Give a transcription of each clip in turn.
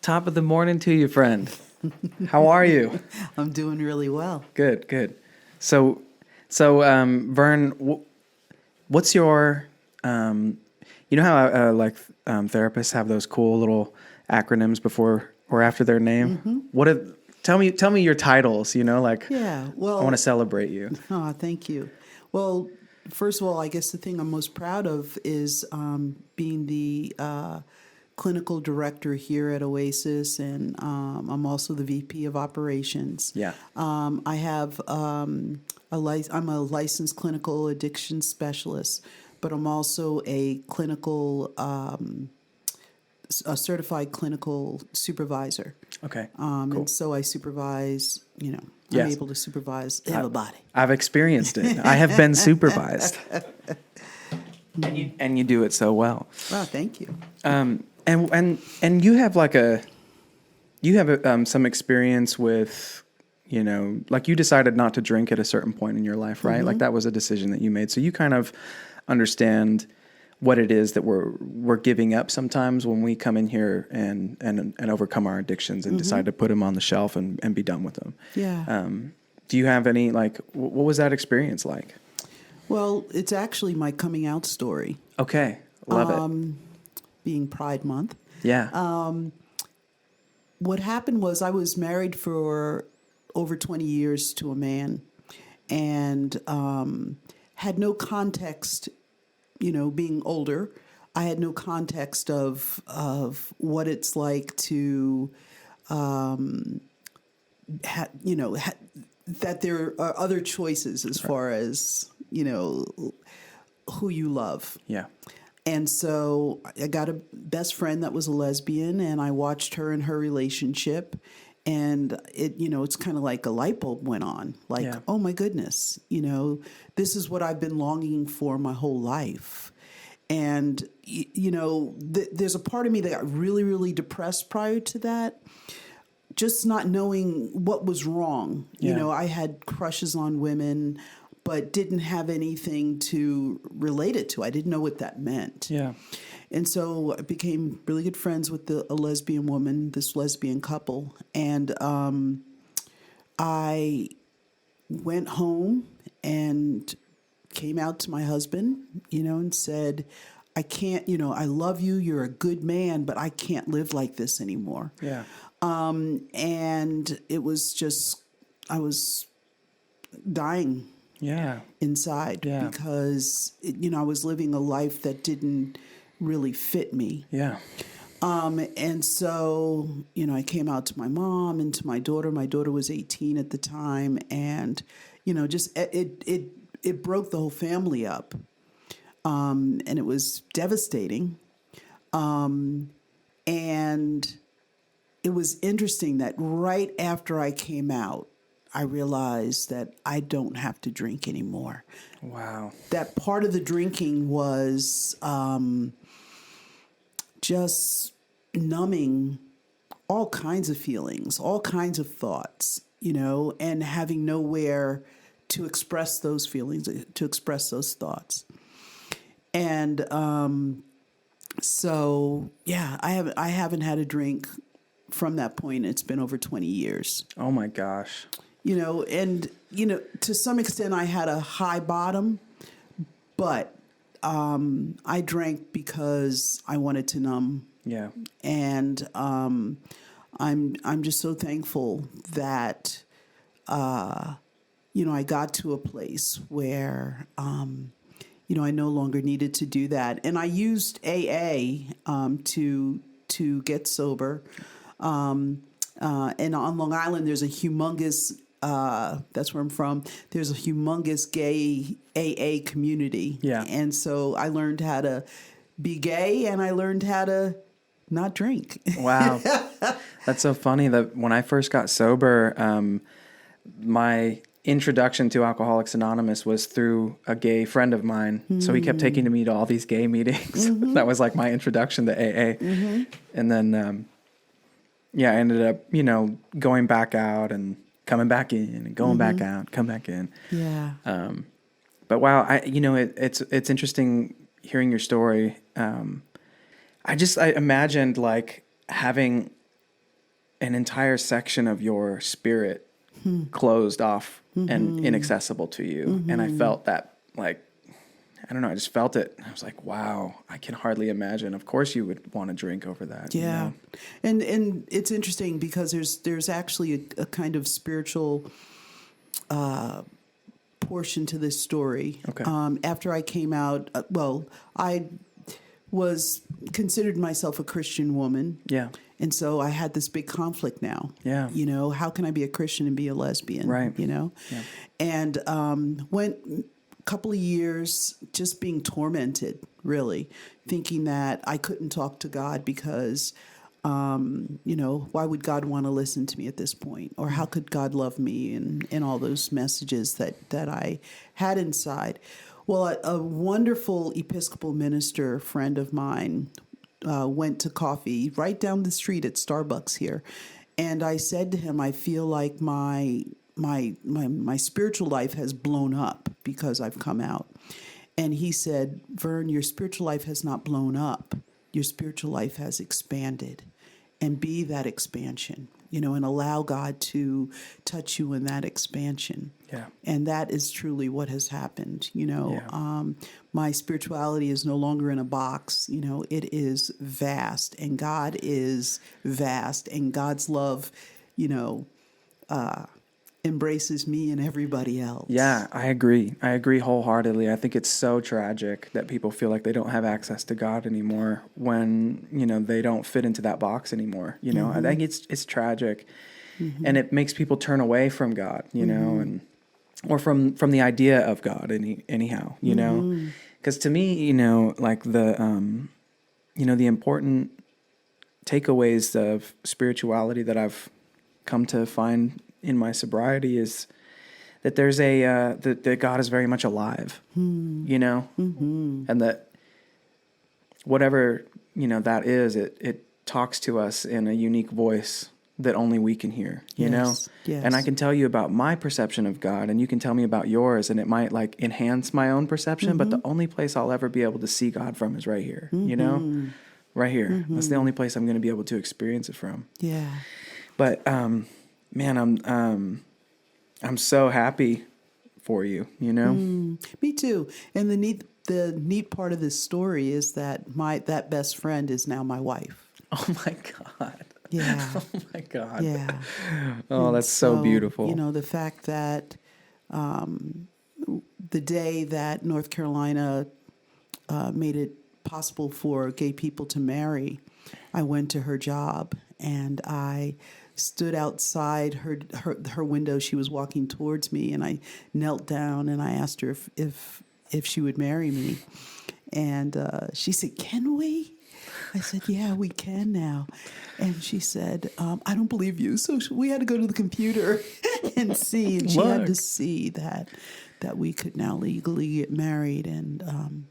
Top of the morning to you, friend. How are you? I'm doing really well. Good, good. So, Vern, what's your, you know how therapists have those cool little acronyms before or after their name? Mm-hmm. Tell me your titles. Yeah, well, I want to celebrate you. Oh, thank you. Well, first of all, I guess the thing I'm most proud of is being the clinical director here at Oasis, and I'm also the VP of operations. Yeah. I have I'm a licensed clinical addiction specialist, but I'm also a certified clinical supervisor. Okay. Cool. Cool. And so I supervise, I'm Yes. able to supervise everybody. I've experienced it. I have been supervised. And you do it so well. Wow, thank you. And you have some experience with, like you decided not to drink at a certain point in your life, right? Mm-hmm. Like that was a decision that you made. So you kind of understand what it is that we're giving up sometimes when we come in here and overcome our addictions and Mm-hmm. decide to put them on the shelf and be done with them. Yeah. Do you have any, what was that experience like? Well, it's actually my coming out story. Okay. Love it. Being Pride Month. Yeah. What happened was I was married for over 20 years to a man and had no context, being older. I had no context of what it's like to, that there are other choices as far as, who you love. Yeah. And so I got a best friend that was a lesbian, and I watched her and her relationship. And it's kind of like a light bulb went on. Like, Yeah. Oh my goodness, this is what I've been longing for my whole life. And, there's a part of me that got really, really depressed prior to that. Just not knowing what was wrong. Yeah. I had crushes on women, but didn't have anything to relate it to. I didn't know what that meant. Yeah. And so I became really good friends with a lesbian woman, this lesbian couple. And I went home and came out to my husband, and said, I can't, I love you. You're a good man, but I can't live like this anymore. Yeah. And it was just, I was dying. Yeah. Inside because, I was living a life that didn't really fit me. Yeah. And so, I came out to my mom and to my daughter. My daughter was 18 at the time. And, just it broke the whole family up. And it was devastating. And it was interesting that right after I came out, I realized that I don't have to drink anymore. Wow. That part of the drinking was just numbing all kinds of feelings, all kinds of thoughts, and having nowhere to express those feelings, to express those thoughts. And so, yeah, I haven't had a drink from that point. It's been over 20 years. Oh, my gosh. And to some extent I had a high bottom, but I drank because I wanted to numb. Yeah. And I'm just so thankful that I got to a place where I no longer needed to do that. And I used AA to get sober. And on Long Island, there's a humongous, that's where I'm from, there's a humongous gay AA community. Yeah. And so I learned how to be gay and I learned how to not drink. Wow. That's so funny that when I first got sober, my introduction to Alcoholics Anonymous was through a gay friend of mine. Mm-hmm. So he kept taking me to all these gay meetings. Mm-hmm. That was like my introduction to AA. Mm-hmm. And then, I ended up, going back out and coming back in and going back out, come back in. Yeah. But wow, it's interesting hearing your story. I imagined like having an entire section of your spirit closed off and inaccessible to you. And I felt that, like, I don't know, I just felt it. I was like, wow, I can hardly imagine. Of course you would want to drink over that. Yeah. You know? And it's interesting because there's actually a kind of spiritual portion to this story. Okay. After I came out, I was considered myself a Christian woman. Yeah. And so I had this big conflict now. Yeah. You know, how can I be a Christian and be a lesbian? Right. You know? Yeah. And went a couple of years just being tormented, really, thinking that I couldn't talk to God because, you know, why would God want to listen to me at this point? Or how could God love me? And all those messages that I had inside. Well, a wonderful Episcopal minister friend of mine went to coffee right down the street at Starbucks here. And I said to him, I feel like my spiritual life has blown up because I've come out. And he said, Vern, your spiritual life has not blown up. Your spiritual life has expanded. And be that expansion, you know, and allow God to touch you in that expansion. Yeah. And that is truly what has happened. You know, Yeah. My spirituality is no longer in a box. You know, it is vast, and God is vast, and God's love, you know, embraces me and everybody else. Yeah, I agree. I agree wholeheartedly. I think it's so tragic that people feel like they don't have access to God anymore when, you know, they don't fit into that box anymore. You know, I think it's tragic. And it makes people turn away from God, you know, and or from the idea of God anyhow, you know. Because to me, you know, like the important takeaways of spirituality that I've come to find in my sobriety is that there's that God is very much alive, you know, and that whatever, you know, that is, it talks to us in a unique voice that only we can hear, you know? Yes. And I can tell you about my perception of God, and you can tell me about yours, and it might like enhance my own perception, but the only place I'll ever be able to see God from is right here, you know? Right here. That's the only place I'm going to be able to experience it from. Yeah. But, man, I'm so happy for you, you know? Me too. And the neat part of this story is that that best friend is now my wife. Oh my God. Yeah. Oh my God. Yeah. Oh, And that's so beautiful. You know, the fact that the day that North Carolina made it possible for gay people to marry, I went to her job and I stood outside her window. She was walking towards me, and I knelt down and I asked her if she would marry me. And she said, "Can we?" I said, "Yeah, we can now." And she said, "I don't believe you." So we had to go to the computer and see. And she had to see that we could now legally get married. And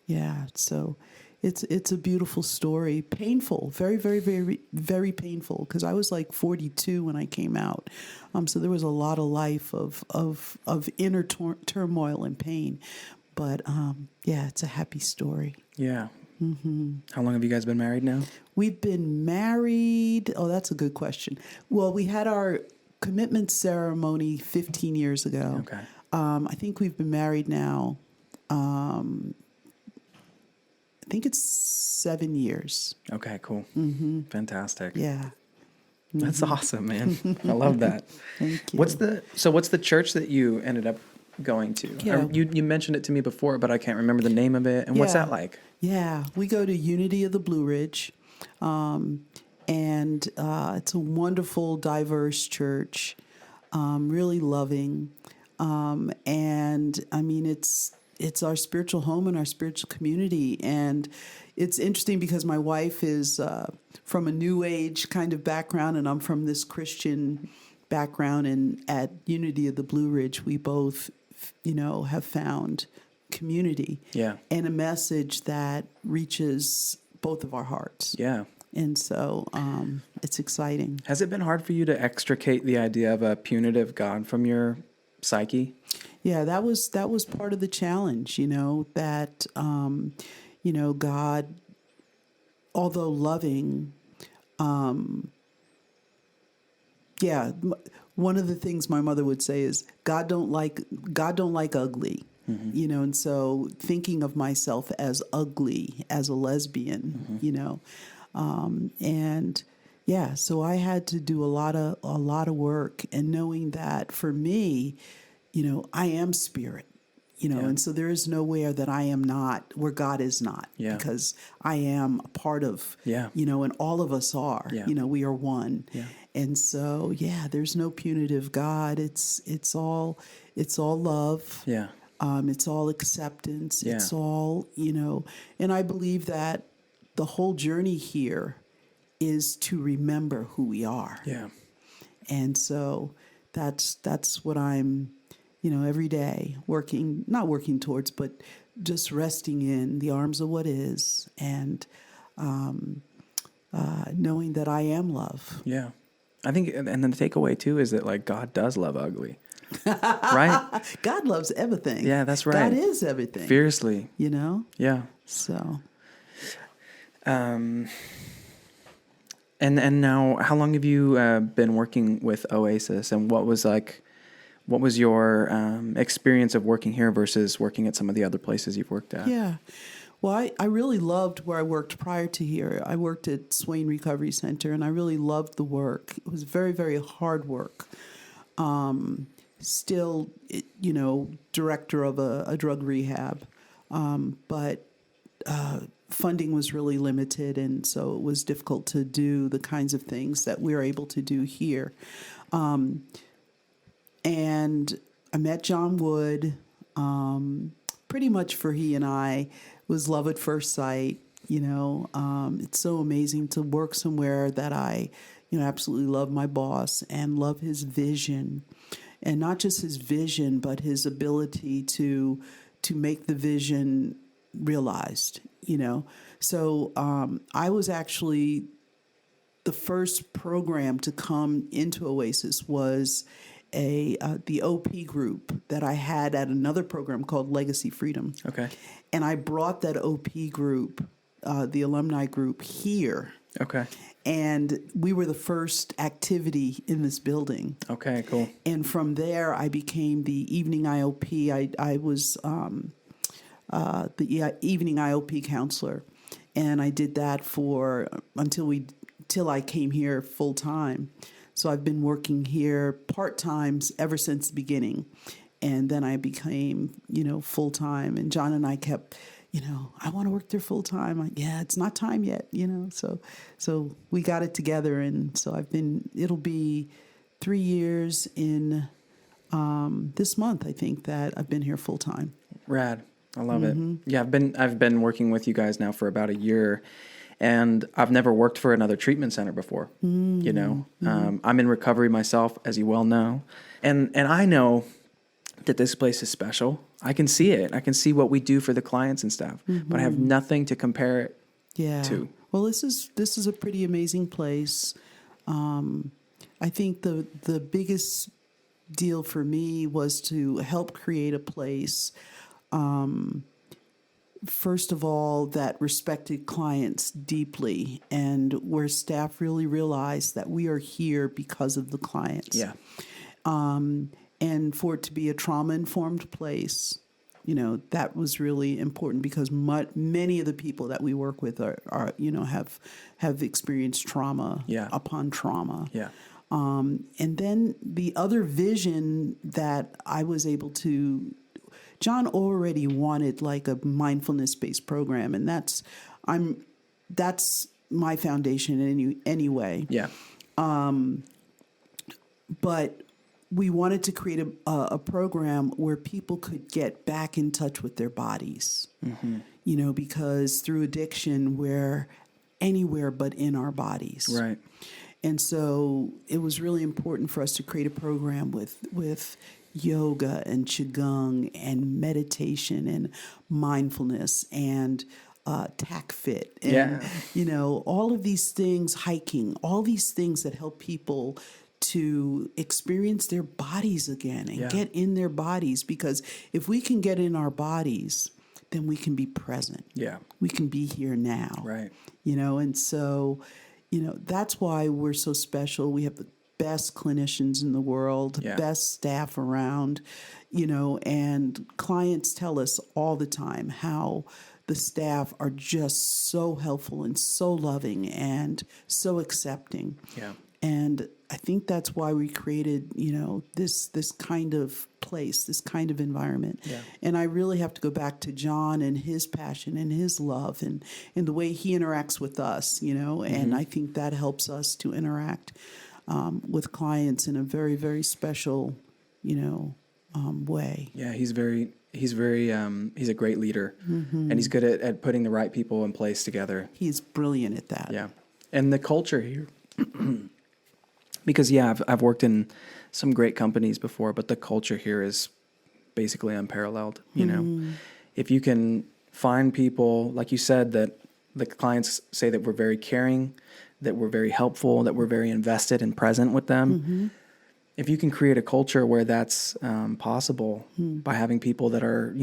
yeah, so it's a beautiful story. Painful, very, very, very, very painful. Because I was like 42 when I came out, so there was a lot of life of inner turmoil and pain. But yeah, it's a happy story. Yeah. How long have you guys been married now? We've been married. Oh, that's a good question. Well, we had our commitment ceremony 15 years ago. Okay. I think we've been married now. I think it's 7 years. Okay, cool. Fantastic. Yeah. That's awesome, man. I love that. Thank you. What's the church that you ended up going to? Yeah. You mentioned it to me before, but I can't remember the name of it. And what's Yeah. that like? Yeah, we go to Unity of the Blue Ridge, and it's a wonderful, diverse church, really loving, and I mean it's our spiritual home and our spiritual community. And it's interesting because my wife is from a New Age kind of background, and I'm from this Christian background. And at Unity of the Blue Ridge, we both, you know, have found community, Yeah. and a message that reaches both of our hearts. Yeah. And so it's exciting. Has it been hard for you to extricate the idea of a punitive God from your psyche? Yeah, that was part of the challenge, you know, that you know, God, although loving, Yeah. One of the things my mother would say is God don't like ugly. You know, and so thinking of myself as ugly, as a lesbian, you know, and yeah, so I had to do a lot of work, and knowing that for me, you know, I am spirit, you know, Yeah. and so there is nowhere that I am not where God is not, Yeah. because I am a part of, Yeah. you know, and all of us are, Yeah. you know, we are one. Yeah. And so, yeah, there's no punitive God. It's all love. Yeah. It's all acceptance. Yeah. It's all, you know, and I believe that the whole journey here is to remember who we are. Yeah. And so that's what I'm, you know, every day not working towards, but just resting in the arms of what is, and knowing that I am love. Yeah. I think, and then the takeaway too is that like God does love ugly, right? God loves everything. Yeah, that's right. God is everything. Fiercely. You know? Yeah. So. And now, how long have you been working with Oasis, and what was your experience of working here versus working at some of the other places you've worked at? Yeah. Well, I really loved where I worked prior to here. I worked at Oasis Recovery Center, and I really loved the work. It was very, very hard work. Still, you know, director of a drug rehab, but funding was really limited, and so it was difficult to do the kinds of things that we're able to do here. And I met John Wood. Pretty much for he and I was love at first sight. You know, it's so amazing to work somewhere that I, you know, absolutely love my boss and love his vision, and not just his vision, but his ability to make the vision realized. You know, so I was actually the first program to come into Oasis was the OP group that I had at another program called Legacy Freedom. Okay. And I brought that OP group, the alumni group, here. Okay. And we were the first activity in this building. Okay, cool. And from there, I became the evening IOP. I was the evening IOP counselor. And I did that until I came here full time. So I've been working here part-time ever since the beginning. And then I became, you know, full-time. And John and I kept, you know, I want to work there full-time. Like, yeah, it's not time yet, you know. So we got it together. And so it'll be 3 years in this month, I think, that I've been here full-time. Rad. I love it. Yeah, I've been working with you guys now for about a year. And I've never worked for another treatment center before, you know. I'm in recovery myself, as you well know. And I know that this place is special. I can see it. I can see what we do for the clients and stuff. But I have nothing to compare it to. Well, this is a pretty amazing place. I think the biggest deal for me was to help create a place, first of all, that respected clients deeply, and where staff really realized that we are here because of the clients. Yeah. And for it to be a trauma-informed place, you know, that was really important, because many of the people that we work with are you know, have experienced trauma upon trauma. Yeah. And then the other vision that I was able to, John already wanted like a mindfulness-based program, and that's my foundation anyway. Yeah. But we wanted to create a program where people could get back in touch with their bodies. You know, because through addiction, we're anywhere but in our bodies. Right. And so it was really important for us to create a program with yoga and qigong and meditation and mindfulness and tack fit and you know, all of these things, hiking, all these things that help people to experience their bodies again and get in their bodies, because if we can get in our bodies, then we can be present. Yeah. We can be here now. Right. You know, and so, you know, that's why we're so special. We have the best clinicians in the world, Yeah. best staff around, and clients tell us all the time how the staff are just so helpful and so loving and so accepting. Yeah. And I think that's why we created, this kind of place, this kind of environment. Yeah. And I really have to go back to John and his passion and his love and the way he interacts with us, and I think that helps us to interact with clients in a very, very special, way. Yeah, he's a great leader, and he's good at putting the right people in place together. He's brilliant at that. Yeah, and the culture here, because I've worked in some great companies before, but the culture here is basically unparalleled. If you can find people, like you said, that the clients say that we're very caring, that we're very helpful, that we're very invested and present with them. If you can create a culture where that's possible by having people that are,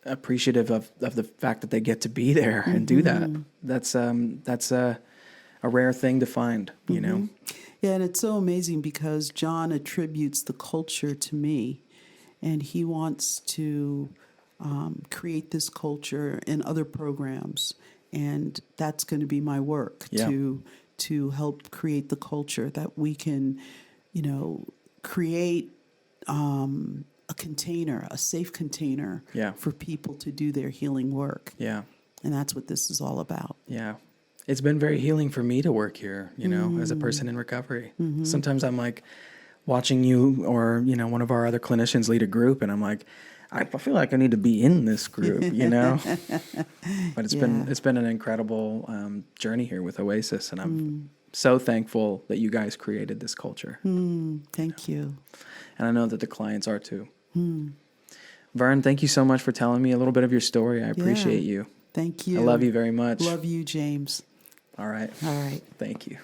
appreciative of the fact that they get to be there and do that, that's a rare thing to find, Yeah, and it's so amazing because John attributes the culture to me, and he wants to create this culture in other programs, and that's going to be my work to help create the culture that we can, create a container, a safe container for people to do their healing work. Yeah. And that's what this is all about. Yeah. It's been very healing for me to work here, as a person in recovery. Sometimes I'm like watching you or, one of our other clinicians lead a group, and I'm like, I feel like I need to be in this group, But it's been an incredible journey here with Oasis, and I'm so thankful that you guys created this culture. Thank you. And I know that the clients are too. Vern, thank you so much for telling me a little bit of your story. I appreciate you. Thank you. I love you very much. Love you, James. All right. All right. Thank you.